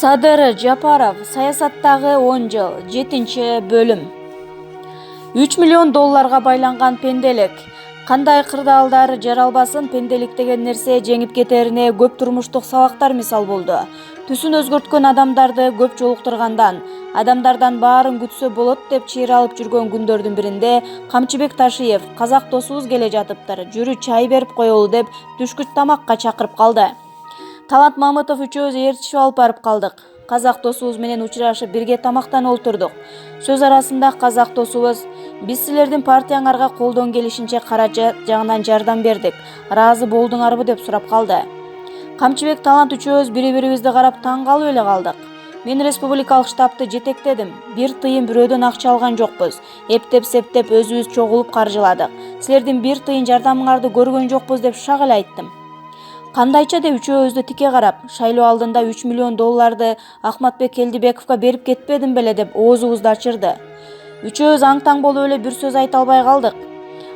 Садыр Жапаров, саясаттагы 10 жыл, 7-бөлүм. 3 миллион долларга байланган пенделик. Кандай кырдаалдар жаралбасын, пенделик деген нерсе жеңип кетерине көп турмуштук сабактар мисал болду. Түсүн өзгөрткөн адамдарды көп жолуктургандан, адамдардан баарын күтсө болот деп чыйыр алып жүргөн күндөрдүн биринде Камчыбек Ташиев казак досубуз келе жатыптыр, жүрү чай берип коелу деп түшкүч тамакка чакырып калды. Талант Мамытов үчөөбүз ээрчишип алып барып калдык. Казак досубуз менен учурашып бирге тамактанып олтурдук. Сөз арасында казак досубуз: "Биз силердин партияңарга колдон келишинче каражат жагынан жардам бердик. Ыраазы болдуңарбы?" деп сурап калды. Камчыбек Талант үчөөбүз бири-бирибизди карап таң калып эле калдык. Мен республикалык штабты жетектедим. Бир тыйын бирөөдөн акча алган жокпуз. Эптеп-септеп өзүбүз чогулуп каржыладык. Силердин бир тыйын жардамыңарды көргөн жокпуз деп шак эле айттым. Кандайча деп үчөөбүздү тике карап, шайлоо алдында 3 миллион долларды Ахматбек Келдибековго берип кетпедим беле деп оозубузду ачырды. Үчөөбүз аң-таң болуп эле бир сөз айта албай калдык.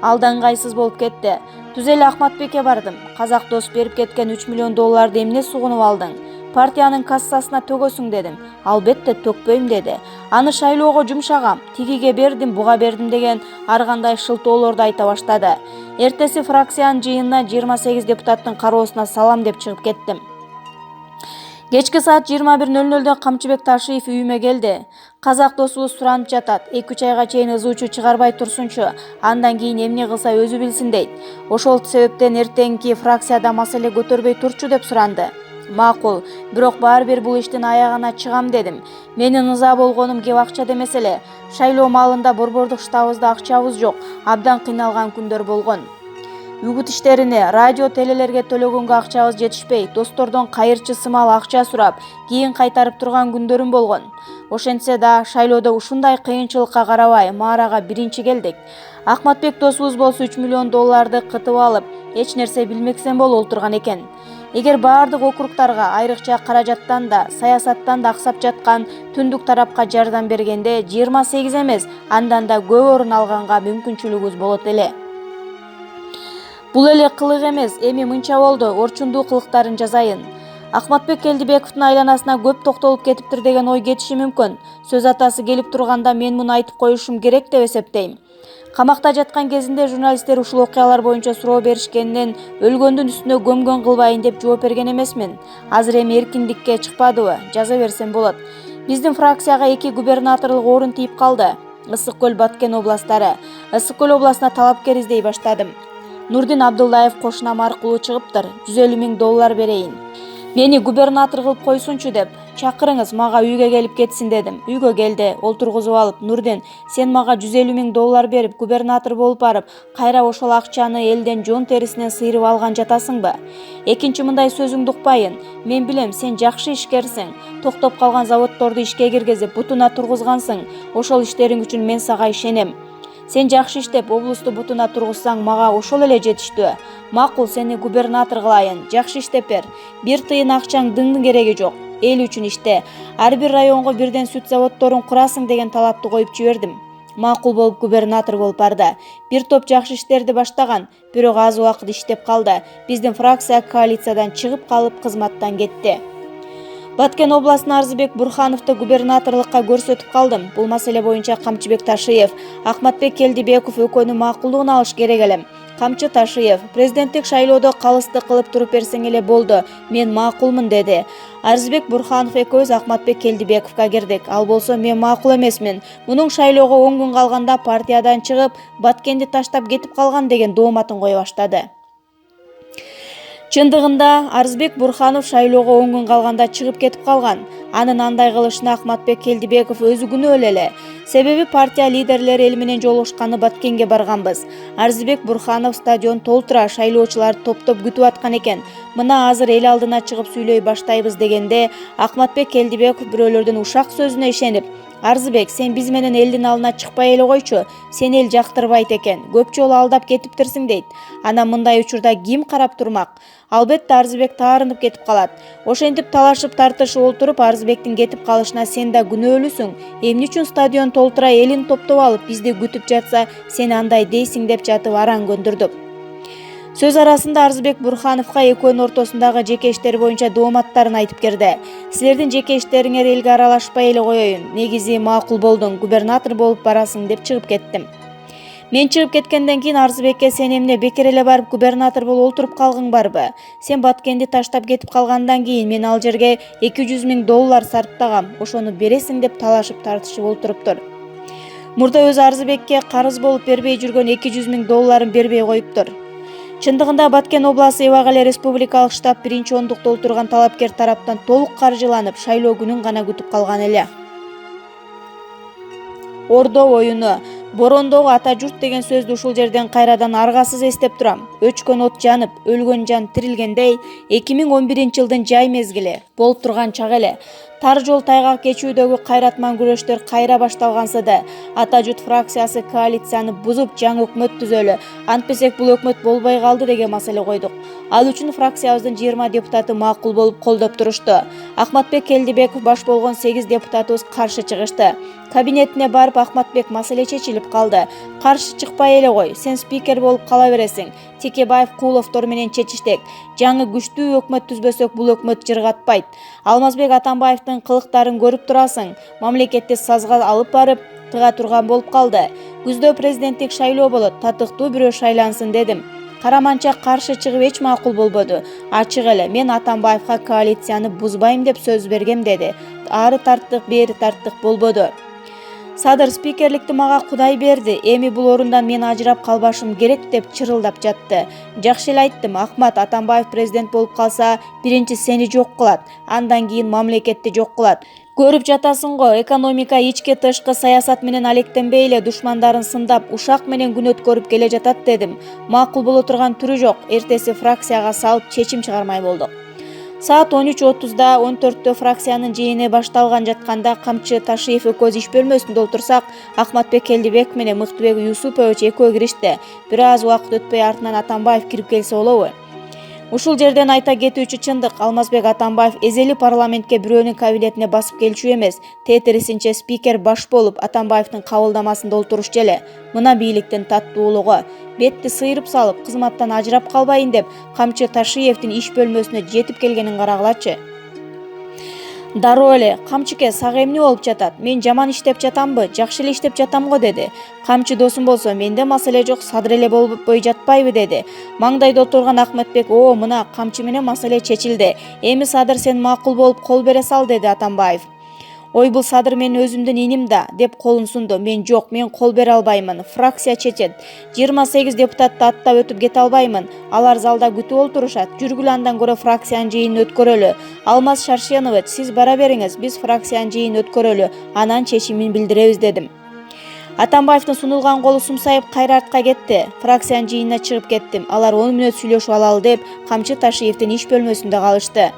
Ал да ыңгайсыз болуп кетти. Түз эле Ахматбекке бардым. Казак дос берип кеткен 3 миллион долларды эмне сугунуп алдың? Партиянын кассасына төгөсүң дедим. Албетте төкпөйм деди. Аны шайлоого жумшагам, тигиге бердим, буга бердим деген ар кандай шылтоолорду айта баштады. Эртеси фракциянын жыйынына 28 депутаттын кароосуна салам деп чыгып кеттим. Кечки саат 21:00 Камчыбек Ташиев үйүмө келди. Казак досубуз суранып жатат. 2-3 айга чейин ызуучу чыгарбай турсунчу, андан кийин эмне кылса өзү билсин дейт. Ошол себептен эртеңки фракцияда маселе көтөрбөй турчу деп суранды. Макул, бирок баары бир бул иштин аягына чыгам дедим. Менин ыза болгонум кеп акчада эмес эле. Шайлоо маалында борбордук штабыбызда акчабыз жок, абдан кыйналган күндөр болгон. Үгүт иштерине, радио телелерге төлөгөнгө акчабыз жетишпей, достордон кайырчы сымал акча сурап, кийин кайтарып турган күндөрүм болгон. Ошентсе да шайлоодо ушундай кыйынчылыкка карабай маарага биринчи келдик. Ахматбек досубуз болсо 3 миллион долларды кытып алып, эч нерсе билмексен болуп олтурган экен. Эгер баардык округдарга айрыкча каражаттан да, саясаттан да аксап жаткан түндүк тарапка жардам бергенде 28 эмес, андан да көп орун алганга мүмкүнчүлүгүбүз болот эле. Бул эле кылык эмес, эми мынча болду, орчундуу кылыктарын жазайын. Ахматбек Келдибековдун айланасына көп токтолуп кетиптир деген ой кетиши мүмкүн. Сөз атасы келип турганда мен муну айтып коюшум керек деп эсептейм. Камакта жаткан кезинде журналисттер ушул окуялар боюнча суроо беришкенинен өлгөндүн үстүнө көмгөн кылбайын деп жооп берген эмесмин. Азыр эми эркиндикке чыкпадыбы, жаза берсем болот. Биздин фракцияга 2 губернаторлук орун тийип калды. Ысык көл, Баткен областары. Ысык көл областына талапкер издей баштадым. Нурдин Абдуллаев кошунам аркылуу чыгыптыр. 150 000 доллар берейин. Мени губернатор кылып койсунчу деп, чакырыңыз, мага үйгө келип кетсин дедим. Үйгө келди, олтургузуп алып: "Нурдин, сен мага 150 000 доллар берип, губернатор болуп барып, кайра ошол акчаны элден жон терисинен сыйрып алган жатасыңбы? Экинчи мындай сөзүңдү укпайын. Мен билем, сен жакшы ишкерсиң. Токтоп калган заводдорду ишке киргизип, бутуна тургузгансың. Ошол иштериң үчүн мен сага ишенем. Сен жакшы иштеп, облусту бутуна тургузсаң, мага ошол эле жетиштүү. Макул, сени губернатор кылайын. Жакшы иштеп бер. Бир тыйын акчаң дыңдын кереги жок. Эл үчүн иште. Ар бир районго бирден сүт заводдорун курасың деген талапты коюп жибердим. Макул болуп губернатор болуп барды. Бир топ жакшы иштерди баштаган, бирок аз убакыт иштеп калды. Биздин фракция коалициядан чыгып калып, кызматтан кетти. Баткен областына Арзыбек Бурхановду губернаторлукка көрсөтүп калдым. Бул маселе боюнча Камчыбек Ташиев, Ахматбек Келдибеков экөөнүн макулдугун алыш керек эле. Камчы Ташиев: "Президенттик шайлоодо калысты кылып туруп берсең эле болду. Мен макулмун" деди. Арзыбек Бурханов экөөбүз Ахматбек Келдибековго кирдик. Ал болсо: "Мен макул эмесмин. Мунун шайлоого 10 күн калганда партиядан чыгып, Баткенди таштап кетип калган" деген дооматын кое баштады. Чындыгында Арызбек Бурханов шайлоого 10 күн калганда чыгып кетип калган. Анын андай кылышына Акматбек Келдибеков өзү күнөөлүү эле. Себеби партия лидерлери эл менен жолугушканы Баткенге барганбыз. Арызбек Бурханов стадион толтура, шайлоочуларды топтоп күтүп аткан экен. Мына азыр эл алдына чыгып сүйлөй баштайбыз дегенде Акматбек Келдибеков бирөөлөрдүн ушак сөзүнө ишенип: «Арызбек, сен биз менен элдин алдына чыкпай эле койчу, сени эл жактырбайт экен, көп жолу алдап кетиптирсиң» дейт. Анан мындай учурда ким карап турмак? Албетте Арызбек таарынып кетип калат. Ошентип талашып тартышып отуруп Арызбектин кетип калышына сен да күнөөлүүсүң. Эмне үчүн стадион толтура элин топтоп алып бизди күтүп жатса, сен андай дейсиң деп жатып араң көндүрдү. Сөз арасында Арызбек Бурхановго экөөнүн ортосундагы жеке иштер боюнча дооматтарын айтып берди. Силердин жеке иштериңер элге аралашпай эле коеюн. Негизи макул болдуң, губернатор болуп барасың деп чыгып кеттим. Мен чыгып кеткенден кийин Арызбекке: «Сен эмне бекер эле барып губернатор болуп отуруп калгың барбы? Сен Баткенди таштап кетип калгандан кийин мен ал жерге $200,000 сарптагам, ошону бересиң» деп талашып тартышып отуруптур. Мурда өзү Арызбекке карыз болуп бербей жүргөн $200,000 бербей коюптур. Чындыгында Баткен областы Ибак-Эле республикалык штаб биринчи ондукта отурган талапкер тараптан толук каржыланып, шайлоо күнүн гана күтүп калган эле. Ордо оюну. Борондогу ата журт деген сөздү ушул жерден кайрадан аргасыз эстеп турам. Өчкөн от жанып, өлгөн жан тирилгендей 2011-жылдын жай мезгили болуп турган чак эле. Тар жол тайгак кечүүдөгү кайратман күрөштөр кайра башталганса да, ата журт фракциясы коалицияны бузуп жаңы өкмөт түзөлү, антпесек бул өкмөт болбой калды деген маселе койдук. Ал үчүн фракциябыздын 20 депутаты макул болуп колдоп турушту. Акматбек Келдибеков баш болгон 8 депутатыбыз каршы чыгышты. Кабинетине барып Акматбек маселе чечилип калды. Каршы чыкпай эле кой, сен спикер болуп кала бересиң. Текебаев Кууловдор менен чечиштек. Жаңы күчтүү өкмөт түзбөсөк бул өкмөт жыргатпайт. Алмазбек Атамбаевдин кылыктарын көрүп турасың. Мамлекетти сазга алып барып тыга турган болуп калды. Күздө президенттик шайлоо болот, татыктуу бирөө шайлансын дедим. Караманча каршы чыгып эч макул болбоду. Ачык эле, мен Атамбаевга коалицияны бузбайм деп сөз бергем деди. Ары тарттык, бери тарттык болбоду. Садыр спикерликти мага Кудай берди. Эми бул орундан мен ажырап калбашым керек деп чырылдап жатты. Жакшы эле айттым, Ахмат Атамбаев президент болуп калса, биринчи сени жок кылат, андан кийин мамлекетти жок кылат. Көрүп жатасың го, экономика ички тышкы саясат менен алектенбей эле душмандарын сындап, ушак менен күн өткөрүп келе жатат дедим. Макул боло турган түрү жок. Эртеси фракцияга салып чечим чыгармай болдук. Саат 13:30-да 14-тө фракциянын жыйыны башталган жатканда Камчы Ташиев экөөбүз иш бөлмөсүндө отурсак, Акматбек Келдибеков менен Мыктыбек Юсупович экөө киришти. Бир аз убакыт өтпөй артынан Атамбаев кирип келсе болобу? Ушул жерден айта кетүүчү чындык, Алмазбек Атамбаев эзели парламентке бирөөнүн кабинетине басып келчү эмес, тетирисинче спикер баш болуп Атамбаевдин кабылдамасында отурушчу эле. Мына бийликтин таттуулугу. Бетти сыйрып салып, кызматтан ажырап калбайын деп Камчы Ташиевдин иш бөлмөсүнө жетип келгенин карагылачы. Дароо эле: «Камчыке, сага эмне болуп жатат? Мен жаман иштеп жатамбы? Жакшы эле иштеп жатам го» деди. «Камчы досум болсо, менде маселе жок, Садыр эле болбой жатпайбы» деди. Маңдайда отурган Акматбек: «О, мына Камчы менен маселе чечилди. Эми Садыр сен макул болуп кол бере сал» деди Атамбаев. «Ой, бул Садыр менин өзүмдүн иним да» деп колун сунду. «Мен жок, мен кол бере албаймын. Фракция чечет. 28 депутатты аттап өтүп кете албаймын. Алар залда күтүп олтурушат. Жүргүлө, андан көрө фракциянын жыйынын өткөрөлү. Алмаз Шаршенович, сиз бара бериңиз, биз фракциянын жыйынын өткөрөлү. Анан чечимин билдиребиз» дедим. Атамбаевдин сунулган колу сумсайып кайра артка кетти. Фракциянын жыйынына чыгып кеттим. Алар 10 мүнөт сүйлөшүп алалы деп Камчы Ташиевдин иш бөлмөсүндө калышты.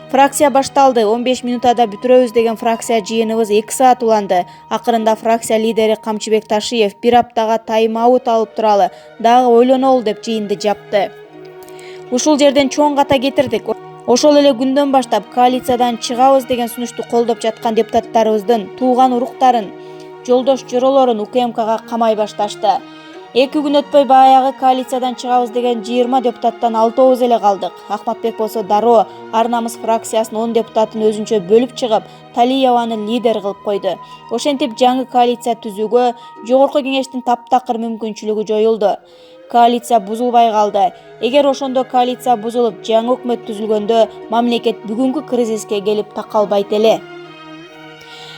Фракция башталды. 15 минутада бүтүрөбүз деген фракция жыйыныбыз 2 саат уланды. Акырында фракция лидери Камчыбек Ташиев бир аптага тайм-аут алып туралы, дагы ойлонолу деп жыйынды жапты. Ушул жерден чоң ката кетирдик. Ошол эле күндөн баштап коалициядан чыгабыз деген сунушту колдоп жаткан депутаттарыбыздын тууган уруктарын, жолдош жоролорун УКМКга камай башташты. 2 күн өтпөй баягы коалициядан чыгабыз деген 20 депутаттан 6 эле калдык. Акматбек болсо дароо Ар намыс фракциясынын 10 депутатын өзүнчө бөлүп чыгып, Талиеваны лидер кылып койду. Ошентип жаңы коалиция түзүүгө жогорку кеңештин таптакыр мүмкүнчүлүгү жоюлду. Коалиция бузулбай калды. Эгер ошондо коалиция бузулуп жаңы өкмөт түзүлгөндө мамлекет бүгүнкү кризиске келип такалбайт эле.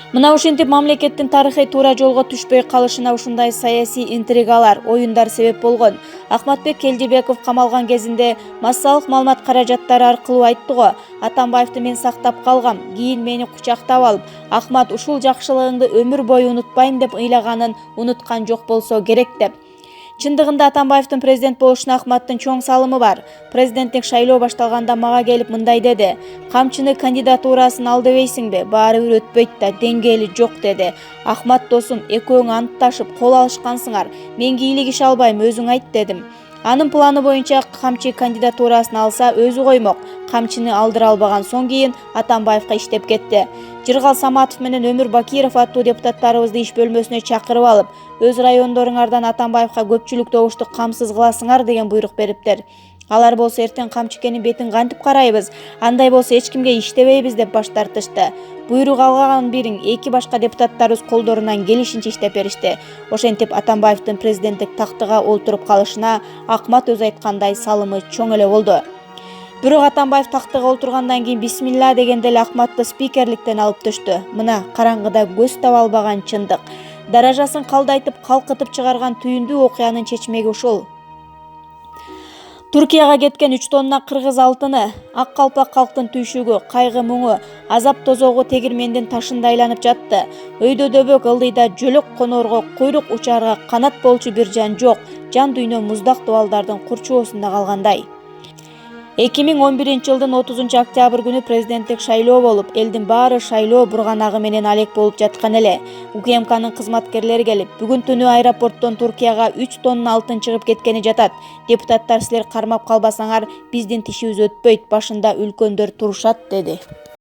Мына ушинтип мамлекеттин тарыхый туура жолго түшпөй калышына ушундай саясий интригалар, оюндар себеп болгон. Ахматбек Келдибеков камалган кезинде массалык маалымат каражаттары аркылуу айтты го: Атамбаевди мен сактап калгам, кийин мени кучактап алып, Ахмат ушул жакшылыгыңды өмүр бою унутпайм деп ыйлаганын унуткан жок болсо керек деп. Чындыгында Атамбаевдин президент болушуна Ахматтын чоң салымы бар. Президенттик шайлоо башталганда мага келип мындай деди: "Камчыны кандидатурасын ал дебейсиңби? Баары бир өтпөйт да, деңгээли жок" деди. "Ахмат досум, экөөң антташып кол алышкансыңар. Мен кийлик иш албайм, өзүң айт" дедим. Анын планы боюнча Камчы кандидатурасын алса өзү коймок. Камчыны алдыра албаган соң кийин Атамбаевга иштеп кетти. Жыргал Саматов менен Өмүр Бакиров аттуу депутаттарыбызды иш бөлмөсүнө чакырып алып, өз райондоруңардан Атамбаевга көпчүлүк добушту камсыз кыласыңар деген буйрук бериптир. Алар болсо эртең Камчыкенин бетин кантип карайбыз, андай болсо эч кимге иштебейбиз деп баш тартышты. Буйрук алган бириң эки башка депутаттарыбыз колдорунан келишинче иштеп беришти. Ошентип Атамбаевдин президенттик тактыга олтуруп калышына Ахмат өзү айткандай салымы чоң эле болду. Бирок Атамбаев тактыга олтургандан кийин бисмилла дегенде эле Ахматты спикерликтен алып түштү. Мына караңгыда көз таба албаган чындык. Даражасын калдайтып, калкытып чыгарган түйүндүү окуянын чечмеги ушул. Туркияга кеткен 3 тонна кыргыз алтыны, ак калпак калктын түйшүгү, кайгы-муңу, азап-тозогу тегирмендин ташында айланып жатты. Өйдө дөбөк ылдыйда жөлөк конорго, куйрук учарга канат болчу бир жан жок. Жан дүйнө муздак дубалдардын курчоосунда калгандай. 2011-жылдын 30-октябрь күнү президенттик шайлоо болуп, элдин баары шайлоо бурганагы менен алек болуп жаткан эле. УКМКнын кызматкерлери келип, бүгүн түнү аэропорттон Туркияга 3 тонна алтын чыгып кеткени жатат. Депутаттар, силер кармап калбасаңар, биздин тишибиз өтпөйт, башында үлкөндөр турушат, деди.